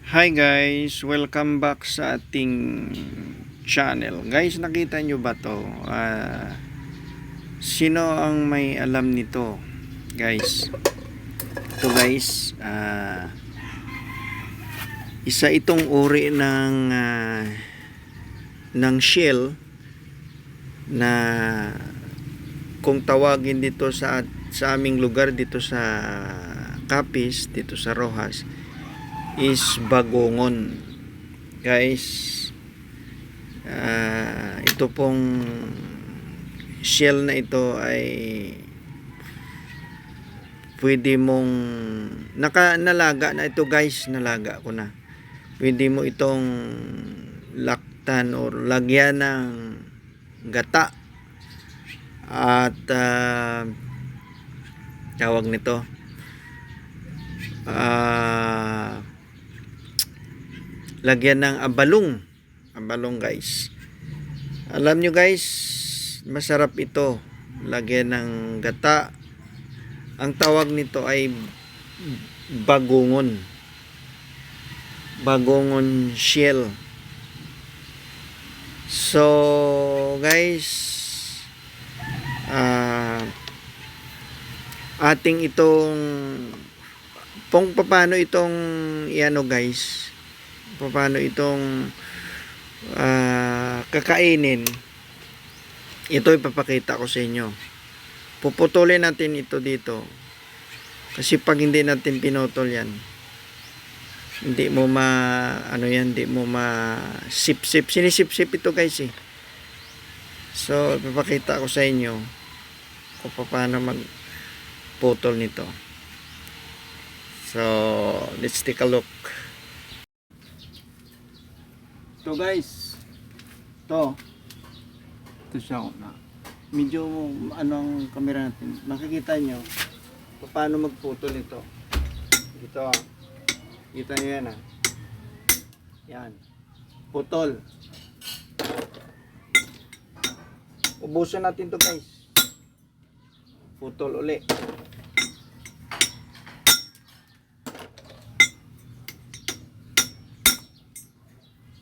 Hi guys, welcome back sa ating channel. Guys, nakita nyo ba to? Sino ang may alam nito? Guys, ito guys, isa itong uri ng shell na kung tawagin dito sa aming lugar dito sa Capiz, dito sa Rojas, is bagongon. Guys, ito pong shell na ito ay pwede mong nalaga na ito guys, nalaga ko na. Pwede mo itong laktan or lagyan ng gata at tawag nito lagyan ng abalong guys. Alam nyo guys, masarap ito lagyan ng gata. Ang tawag nito ay bagongon shell. So guys, ating itong paano itong guys, paano itong kakainin. Ito ipapakita ko sa inyo. Puputulin natin ito dito, kasi pag hindi natin pinutol yan, hindi mo hindi mo sip-sip. Sinisip-sip ito guys eh. So ipapakita ko sa inyo kung paano magputol nito. So let's take a look. Ito guys, ito siya na medyo ang camera natin, makikita nyo paano magputol nito. Ito, kita nyo yan yan, putol. Ubusin natin to guys, putol uli.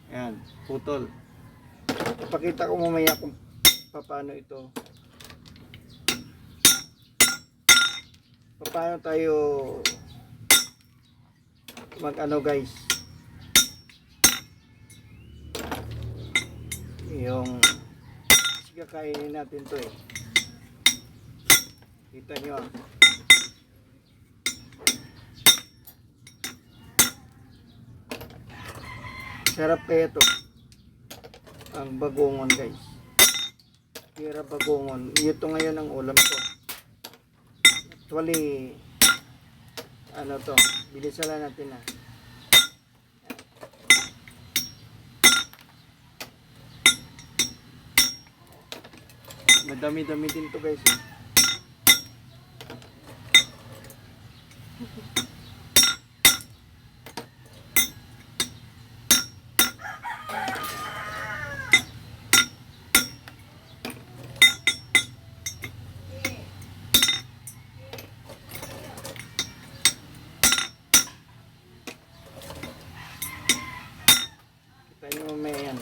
Yan, putol. Ipakita ko mamaya kung paano ito, paano tayo guys, yung kakainin natin to eh. Kita nyo sarap kaya to ang bagongon guys. Kira bagongon. Ito ngayon ang ulam ko. Actually, bilisan lang natin Madami-dami din to guys eh. Kita nyo may yan.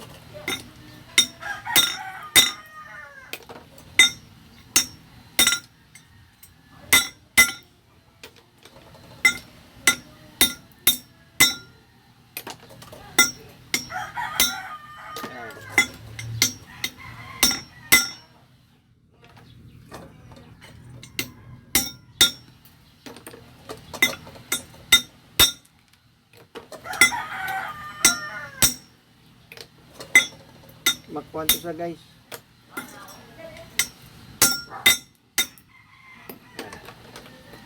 Magkwanto siya guys.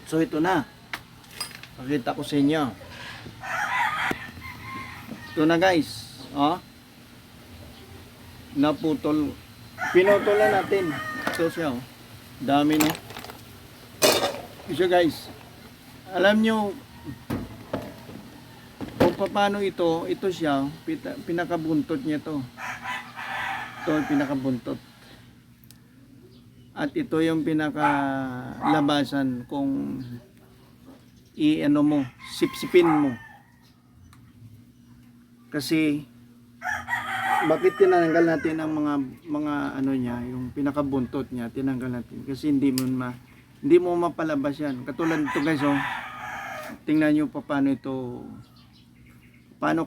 So ito na, pakita ko sa inyo. Ito na guys, naputol, pinutol na natin. Ito siya dami no. Ito guys, alam nyo kung paano ito siya, pinakabuntot niya to. Ito yung pinakabuntot. At ito yung pinakalabasan kung sipsipin mo. Kasi bakit tinanggal natin ang mga ano niya, yung pinakabuntot niya, tinanggal natin kasi hindi mo mapalabas yan. Katulad nito guys, oh. Tingnan niyo pa paano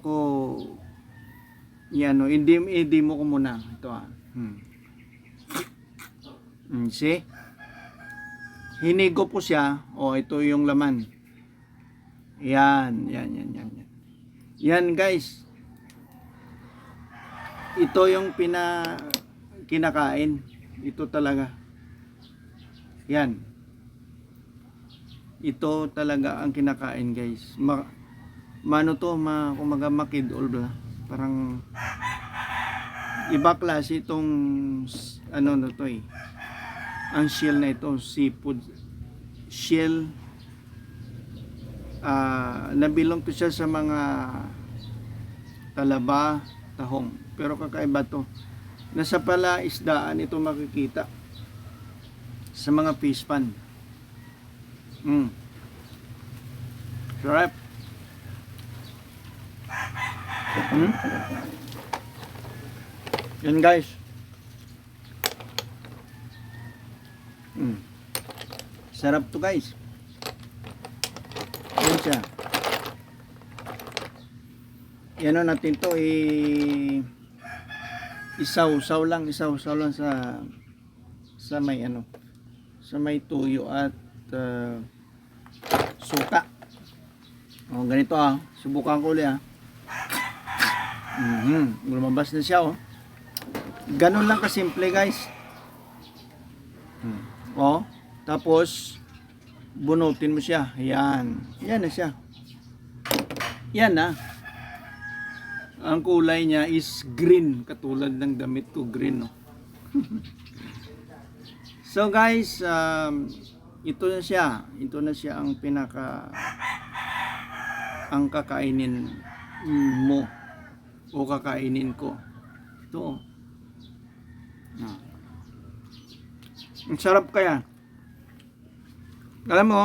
ko yan, oh. Hindi mo ko muna ito, ah. See? Hinigo po siya. Oh, ito yung laman. Yan. Yan guys. Ito yung kinakain. Ito talaga. Yan. Ito talaga ang kinakain guys. Kumaga makidol ba? Parang iba klase itong ano na to eh. Ang shell na ito, seafood shell. Nabilong to siya sa mga talaba, tahong. Pero kakaiba to. Nasa pala isdaan ito makikita sa mga fish pan. Sarap. Yan guys. Sarap to guys. Yan siya. Yan natin to isaw-saw lang sa may ano, sa may tuyo at suka. Oh, ganito ah. Subukan ko ulit ah. Lumabas na siya oh. Ganun lang kasimple guys. Oh, tapos bunutin mo siya. Yan. Yan na siya. Yan na. Ang kulay niya is green, katulad ng damit ko, green, no. So guys, ito na siya. Ito na siya ang ang kakainin mo o kakainin ko. Ito. Ang sarap kaya. Alam mo,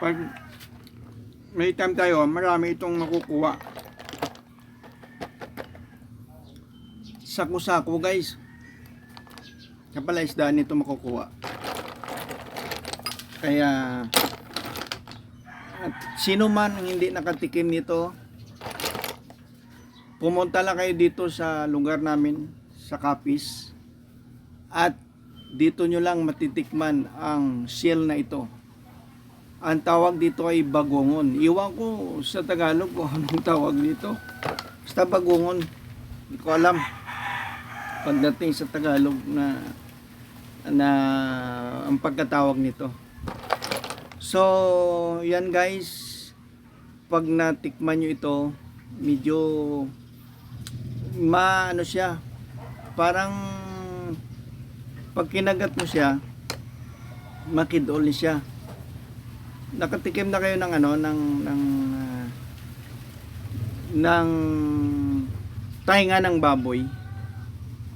pag may time tayo, marami itong makukuha. Sako-sako guys. Kapala isdaan ito makukuha. Kaya at sino man ang hindi nakatikim nito, pumunta lang kayo dito sa lugar namin sa Capiz at dito nyo lang matitikman ang shell na ito. Ang tawag dito ay bagongon. Iwan ko sa Tagalog kung anong tawag dito. Basta bagongon. Hindi ko alam. Pagdating sa Tagalog na ang pagkatawag nito. So, yan guys. Pag natikman nyo ito, medyo ano siya. Parang pag kinagat mo siya, makidol siya. Nakatikim na kayo ng ano ng tainga ng baboy.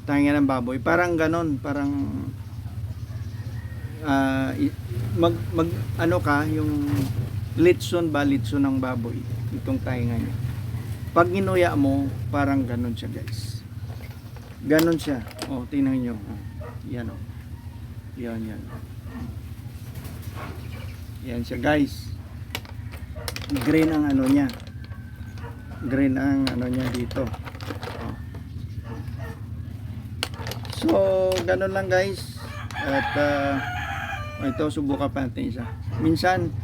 Tainga ng baboy, parang ganon, parang ano ka, yung litson ng baboy, itong tainga niya. Pag ginuya mo, parang ganon siya guys. Ganon siya. Oh, tingnan niyo. Yan oh. Yan. Yan siya guys. Green ang ano niya. Green ang ano niya dito. Oh. So, ganun lang guys. At ito, subukan pa natin isa. Minsan,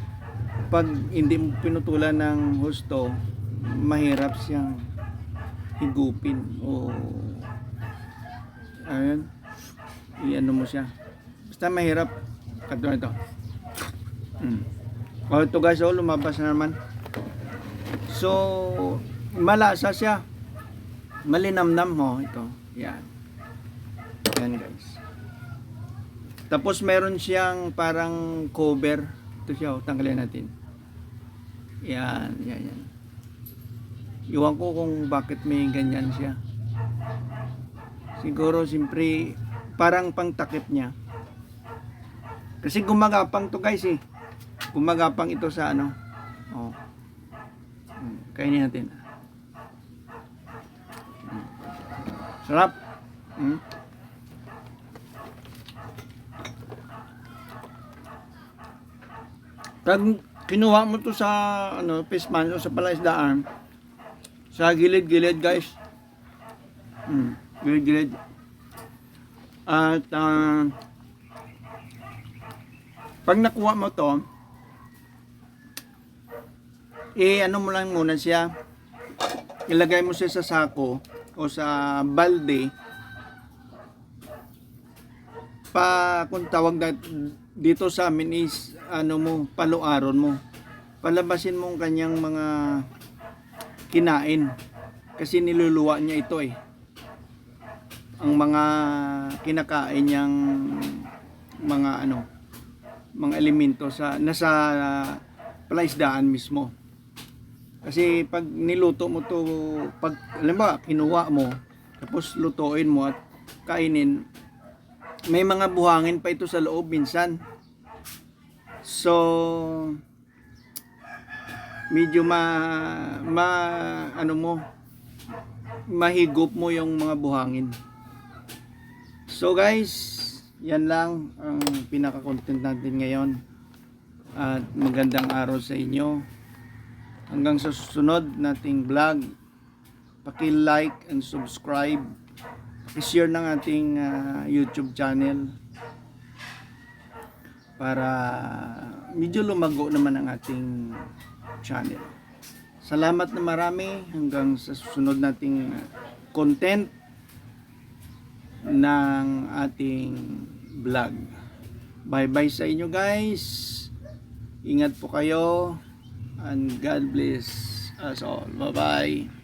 pag hindi mo pinutulan ng husto, mahirap siyang higupin. O ayun. I-ano mo siya. Basta mahirap. Katulad ito. Ito guys, lumabas na naman. So, malasa siya. Malinamnam mo ito. Yan. Yan guys. Tapos meron siyang parang cover. Ito siya, tanggalin natin. Yan. Iwan ko kung bakit may ganyan siya. Siguro, siyempre, parang pangtakip niya. Kasi gumagapang to guys eh. Gumagapang ito sa ano. Oh. Kainin natin. Sarap. Pag kinuha mo to sa Fishman o sa palaisdaan, sa gilid-gilid guys. Gilid-gilid. At pag nakuha mo to, ano mo lang muna siya, ilagay mo siya sa sako o sa balde, kung tawag na dito sa amin is paluaron mo, palabasin mo ang kanyang mga kinain kasi niluluwa niya ito ang mga kinakain niyang mga mga elemento nasa palaisdaan mismo. Kasi pag niluto mo to, pag alam ba, kinuha mo tapos lutuin mo at kainin, may mga buhangin pa ito sa loob minsan. So medyo mahigop mo yung mga buhangin. So guys, yan lang ang pinaka-content natin ngayon. At magandang araw sa inyo. Hanggang sa susunod nating vlog, paki-like and subscribe. I-share ng ating YouTube channel para medyo lumago naman ang ating channel. Salamat na marami. Hanggang sa susunod nating content ng ating vlog. Bye bye sa inyo guys. Ingat po kayo and God bless us all. Bye bye.